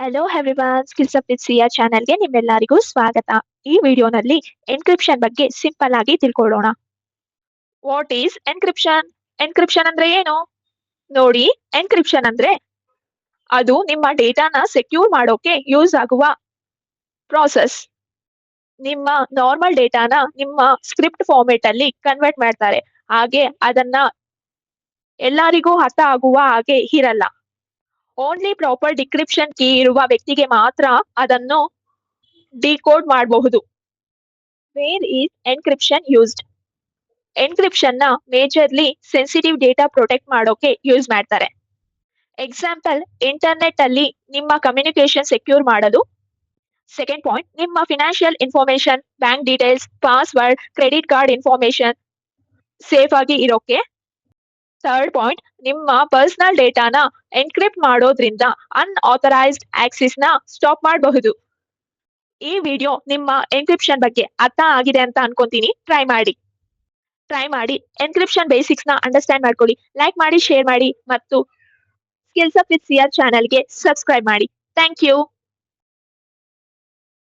Hello everyone, skills up with ಸಿಯಾ ಚಾನೆಲ್ಗೆ ನಿಮ್ಮೆಲ್ಲರಿಗೂ ಸ್ವಾಗತ. ಈ ವಿಡಿಯೋನಲ್ಲಿ ಎನ್ಕ್ರಿಪ್ಷನ್ ಬಗ್ಗೆ ಸಿಂಪಲ್ ಆಗಿ ತಿಳ್ಕೊಳ್ಳೋಣ. What is encryption? ಎನ್ಕ್ರಿಪ್ಷನ್ ಅಂದ್ರೆ ಏನು? ನೋಡಿ, ಎನ್ಕ್ರಿಪ್ಷನ್ ಅಂದ್ರೆ ಅದು ನಿಮ್ಮ ಡೇಟಾನ ಸೆಕ್ಯೂರ್ ಮಾಡೋಕೆ ಯೂಸ್ ಆಗುವ ಪ್ರಾಸೆಸ್. ನಿಮ್ಮ ನಾರ್ಮಲ್ ಡೇಟಾನ ನಿಮ್ಮ ಸ್ಕ್ರಿಪ್ಟ್ ಫಾರ್ಮೆಟ್ ಅಲ್ಲಿ ಕನ್ವರ್ಟ್ ಮಾಡ್ತಾರೆ. ಹಾಗೆ ಅದನ್ನ ಎಲ್ಲರಿಗೂ ಅರ್ಥ ಆಗುವ ಹಾಗೆ ಇರಲ್ಲ. ಓನ್ಲಿ ಪ್ರಾಪರ್ ಡಿಕ್ರಿಪ್ಷನ್ ಕೀ ಇರುವ ವ್ಯಕ್ತಿಗೆ ಮಾತ್ರ ಅದನ್ನು ಡಿಕೋಡ್ ಮಾಡಬಹುದು. Where is encryption used? Encryption ನ ಮೇಜರ್ಲಿ ಸೆನ್ಸಿಟಿವ್ ಡೇಟಾ ಪ್ರೊಟೆಕ್ಟ್ ಮಾಡೋಕೆ ಯೂಸ್ ಮಾಡ್ತಾರೆ. ಎಕ್ಸಾಂಪಲ್, ಇಂಟರ್ನೆಟ್ ಅಲ್ಲಿ ನಿಮ್ಮ ಕಮ್ಯುನಿಕೇಶನ್ ಸೆಕ್ಯೂರ್ ಮಾಡಲು. ಸೆಕೆಂಡ್ ಪಾಯಿಂಟ್, ನಿಮ್ಮ financial information, bank details, password, credit card information safe ಆಗಿ ಇರೋಕೆ. ಥರ್ಡ್ ಪಾಯಿಂಟ್, ನಿಮ್ಮ ಪರ್ಸನಲ್ ಡೇಟಾನ ಎನ್ಕ್ರಿಪ್ಟ್ ಮಾಡೋದ್ರಿಂದ ಅನ್ಆಥರೈಸ್ಡ್ ಆಕ್ಸೆಸ್ ನ ಸ್ಟಾಪ್ ಮಾಡಬಹುದು. ಈ ವಿಡಿಯೋ ನಿಮ್ಮ ಎನ್ಕ್ರಿಪ್ಷನ್ ಬಗ್ಗೆ ಅರ್ಥ ಆಗಿದೆ ಅಂತ ಅನ್ಕೊಂತೀನಿ. ಟ್ರೈ ಮಾಡಿ ಎನ್ಕ್ರಿಪ್ಷನ್ ಬೇಸಿಕ್ಸ್ ನ ಅಂಡರ್ಸ್ಟ್ಯಾಂಡ್ ಮಾಡ್ಕೊಳ್ಳಿ. ಲೈಕ್ ಮಾಡಿ, ಶೇರ್ ಮಾಡಿ ಮತ್ತು ಸ್ಕಿಲ್ಸ್ ಅಪ್ ವಿತ್ ಸಿಯಾ ಚಾನೆಲ್ಗೆ ಸಬ್ಸ್ಕ್ರೈಬ್ ಮಾಡಿ. Thank you.